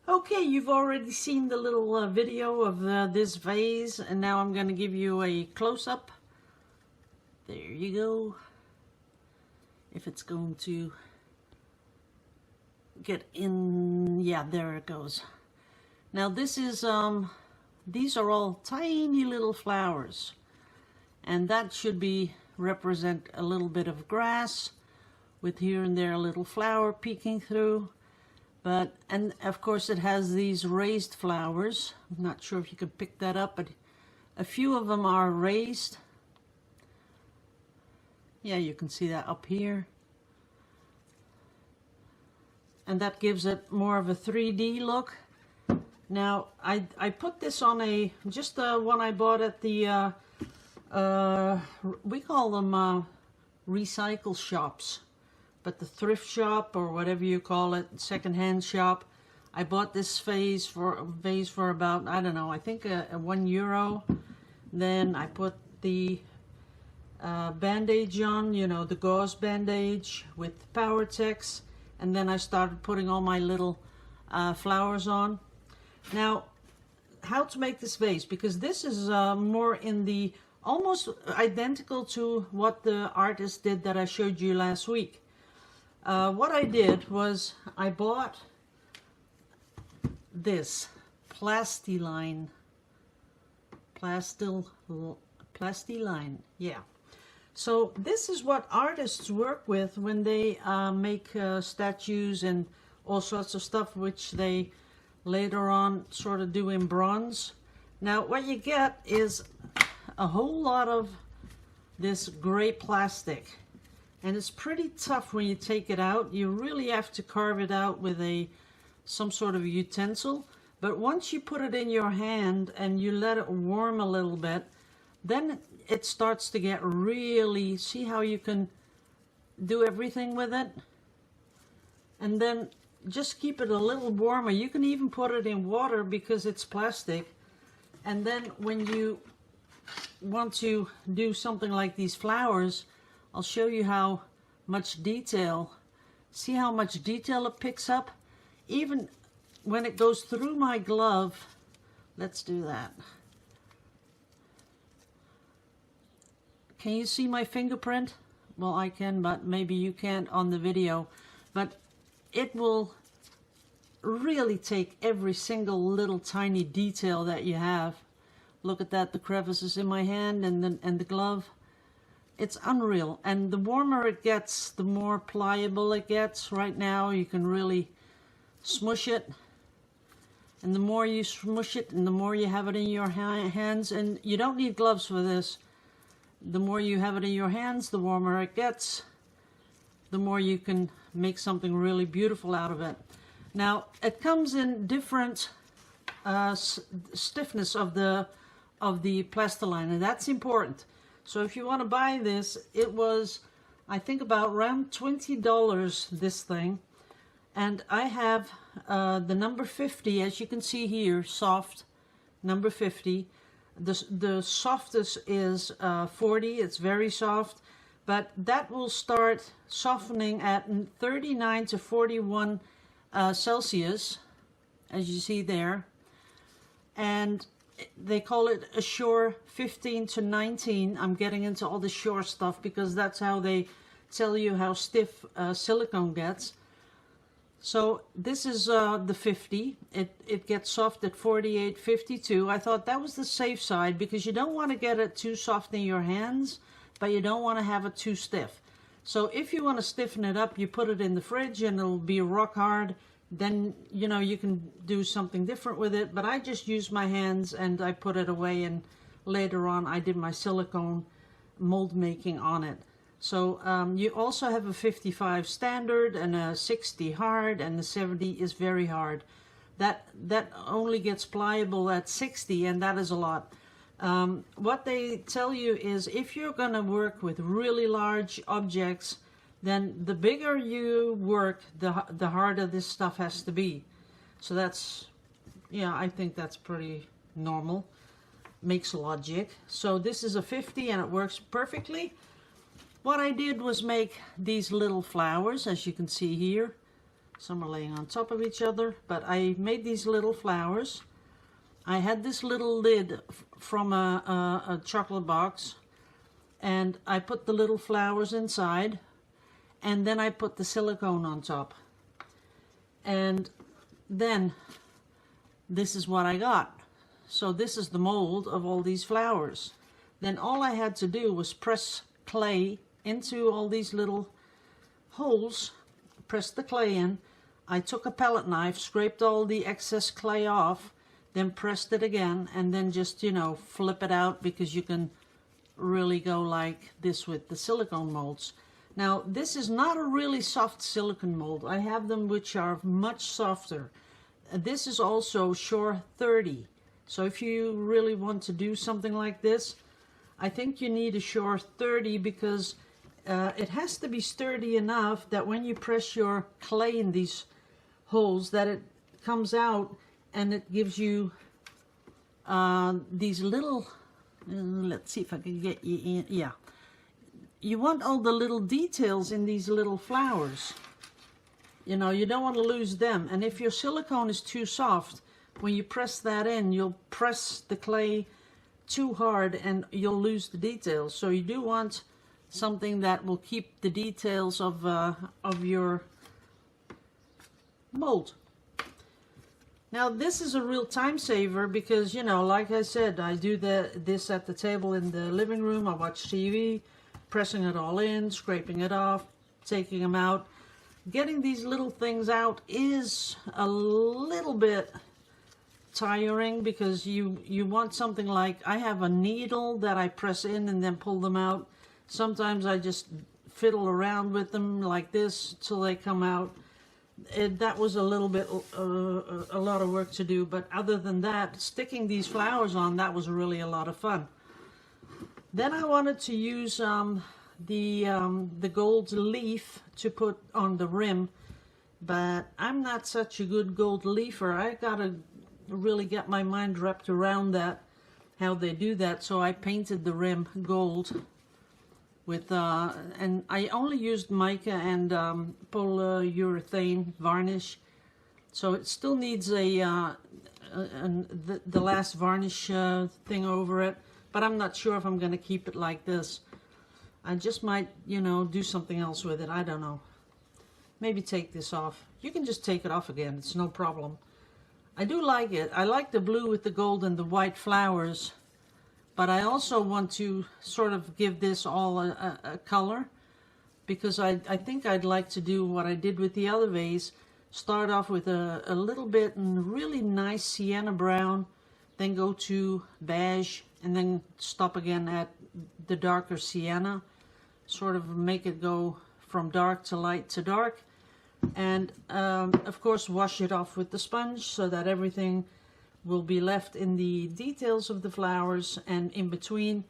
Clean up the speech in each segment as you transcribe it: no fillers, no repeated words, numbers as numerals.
Okay, you've already seen the little video of this vase, and now I'm going to give you a close-up. There you go. If it's going to get in, yeah, there it goes. Now this is, these are all tiny little flowers, and that should represent a little bit of grass with here and there a little flower peeking through. But, and of course it has these raised flowers. I'm not sure if you can pick that up, but a few of them are raised. Yeah, you can see that up here. And that gives it more of a 3D look. Now, I put this on just the one I bought at the, we call them recycle shops. But the thrift shop, or whatever you call it, secondhand shop, I bought this vase for about, I don't know, I think €1. Then I put the bandage on, you know, the gauze bandage with powertex, and then I started putting all my little flowers on. Now, how to make this vase, because this is more in the, almost identical to what the artist did that I showed you last week. What I did was I bought this plastiline, yeah. So this is what artists work with when they make statues and all sorts of stuff, which they later on sort of do in bronze. Now what you get is a whole lot of this gray plastic. And it's pretty tough when you take it out. You really have to carve it out with some sort of utensil. But once you put it in your hand and you let it warm a little bit, then it starts to get really, see how you can do everything with it? And then just keep it a little warmer. You can even put it in water because it's plastic. And then when you want to do something like these flowers, I'll show you how much detail, see how much detail it picks up? Even when it goes through my glove, let's do that. Can you see my fingerprint? Well, I can, but maybe you can't on the video. But it will really take every single little tiny detail that you have. Look at that, the crevices in my hand and the glove. It's unreal, and the warmer it gets, the more pliable it gets. Right now you can really smush it, and the more you smush it and the more you have it in your hands, and you don't need gloves for this. The more you have it in your hands, the warmer it gets, the more you can make something really beautiful out of it. Now it comes in different stiffness of the plastiline, and that's important. So if you want to buy this, it was, I think, about around $20, this thing. And I have the number 50, as you can see here, soft, number 50. The softest is 40, it's very soft. But that will start softening at 39 to 41 Celsius, as you see there. And they call it a Shore 15 to 19. I'm getting into all the Shore stuff because that's how they tell you how stiff silicone gets. So this is the 50. It gets soft at 48, 52. I thought that was the safe side because you don't want to get it too soft in your hands, but you don't want to have it too stiff. So if you want to stiffen it up, you put it in the fridge and it'll be rock hard. Then, you know, you can do something different with it, but I just used my hands and I put it away, and later on I did my silicone mold making on it. So you also have a 55 standard and a 60 hard, and the 70 is very hard. That only gets pliable at 60, and that is a lot. What they tell you is if you're going to work with really large objects, then the bigger you work, the harder this stuff has to be. So that's, yeah, I think that's pretty normal. Makes logic. So this is a 50 and it works perfectly. What I did was make these little flowers, as you can see here. Some are laying on top of each other, but I made these little flowers. I had this little lid from a chocolate box, and I put the little flowers inside, and then I put the silicone on top. And then this is what I got. So this is the mold of all these flowers. Then all I had to do was press clay into all these little holes, press the clay in. I took a palette knife, scraped all the excess clay off, then pressed it again, and then just, you know, flip it out, because you can really go like this with the silicone molds. Now, this is not a really soft silicone mold. I have them which are much softer. This is also Shore 30. So if you really want to do something like this, I think you need a Shore 30, because it has to be sturdy enough that when you press your clay in these holes, that it comes out and it gives you these little, let's see if I can get you in, yeah. You want all the little details in these little flowers. You know, you don't want to lose them. And if your silicone is too soft, when you press that in, you'll press the clay too hard and you'll lose the details. So you do want something that will keep the details of your mold. Now this is a real time saver, because, you know, like I said, I do this at the table in the living room. I watch TV, pressing it all in, scraping it off, taking them out. Getting these little things out is a little bit tiring, because you want something like, I have a needle that I press in and then pull them out. Sometimes I just fiddle around with them like this till they come out. That was a little bit a lot of work to do, but other than that, sticking these flowers on, that was really a lot of fun. Then I wanted to use the gold leaf to put on the rim, but I'm not such a good gold leafer. I gotta really get my mind wrapped around that, how they do that. So I painted the rim gold with and I only used mica and polyurethane varnish, so it still needs the last varnish thing over it, but I'm not sure if I'm going to keep it like this. I just might, you know, do something else with it. I don't know. Maybe take this off. You can just take it off again. It's no problem. I do like it. I like the blue with the gold and the white flowers, but I also want to sort of give this all a color, because I think I'd like to do what I did with the other vase. Start off with a little bit and really nice sienna brown, then go to beige, and then stop again at the darker sienna. Sort of make it go from dark to light to dark. And of course wash it off with the sponge, so that everything will be left in the details of the flowers and in between,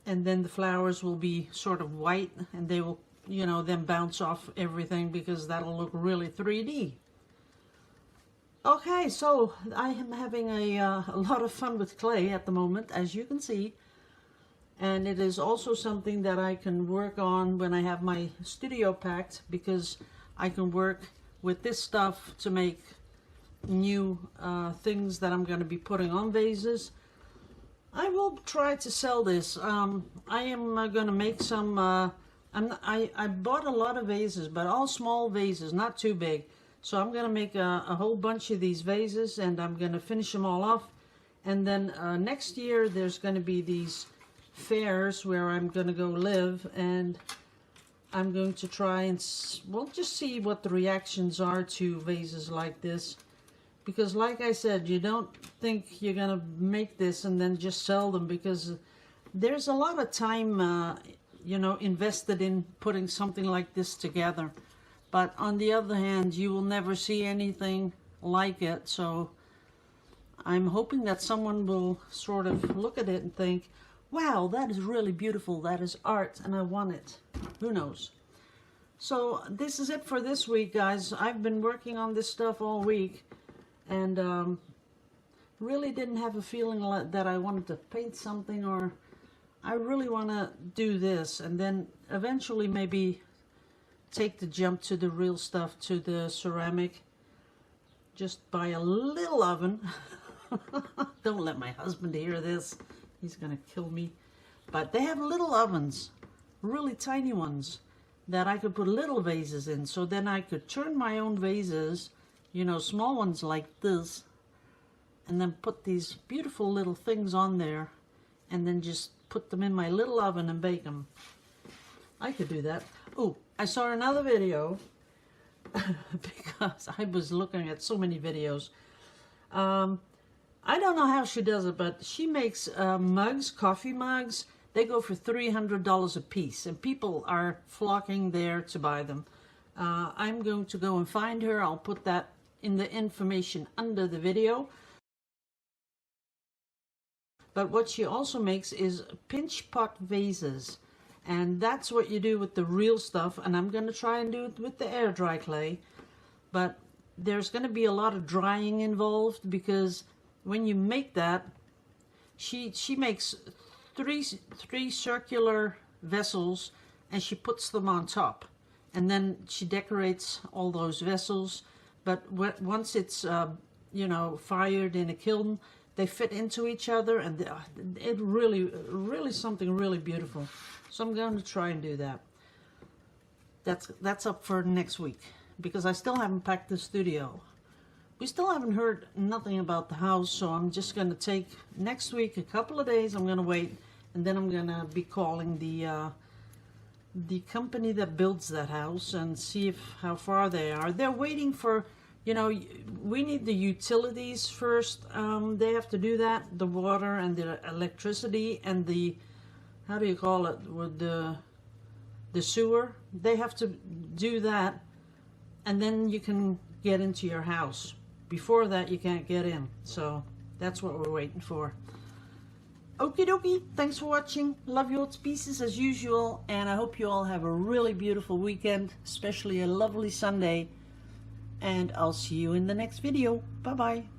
and then the flowers will be sort of white, and they will, you know, then bounce off everything, because that'll look really 3D. Okay, so I am having a lot of fun with clay at the moment, as you can see, and it is also something that I can work on when I have my studio packed, because I can work with this stuff to make new things that I'm going to be putting on vases. I will try to sell this. I am going to make some, I bought a lot of vases, but all small vases, not too big. So I'm going to make a whole bunch of these vases, and I'm going to finish them all off. And then next year there's going to be these fairs where I'm going to go live, and I'm going to try and, well, just see what the reactions are to vases like this. Because like I said, you don't think you're going to make this and then just sell them, because there's a lot of time, you know, invested in putting something like this together. But on the other hand, you will never see anything like it. So I'm hoping that someone will sort of look at it and think, wow, that is really beautiful. That is art, and I want it. Who knows? So this is it for this week, guys. I've been working on this stuff all week, and really didn't have a feeling that I wanted to paint something, or I really want to do this, and then eventually maybe take the jump to the real stuff, to the ceramic. Just buy a little oven. Don't let my husband hear this. He's gonna kill me. But they have little ovens, really tiny ones, that I could put little vases in. So then I could turn my own vases, you know, small ones like this, and then put these beautiful little things on there, and then just put them in my little oven and bake them. I could do that. Oh, I saw another video because I was looking at so many videos. I don't know how she does it, but she makes mugs, coffee mugs. They go for $300 a piece, and people are flocking there to buy them. I'm going to go and find her. I'll put that in the information under the video. But what she also makes is pinch pot vases, and that's what you do with the real stuff. And I'm going to try and do it with the air dry clay, but there's going to be a lot of drying involved, because when you make that, she makes three circular vessels, and she puts them on top, and then she decorates all those vessels. But once it's you know, fired in a kiln, they fit into each other, and it really something really beautiful. So I'm going to try and do that. That's up for next week, because I still haven't packed the studio. We still haven't heard nothing about the house, so I'm just going to take next week a couple of days. I'm going to wait, and then I'm going to be calling the company that builds that house and see how far they are. They're waiting for, you know, we need the utilities first. They have to do that, the water and the electricity and the, how do you call it, with the sewer. They have to do that, and then you can get into your house. Before that, you can't get in. So that's what we're waiting for. Okie dokie, thanks for watching. Love you all to pieces as usual, and I hope you all have a really beautiful weekend, especially a lovely Sunday. And I'll see you in the next video. Bye bye.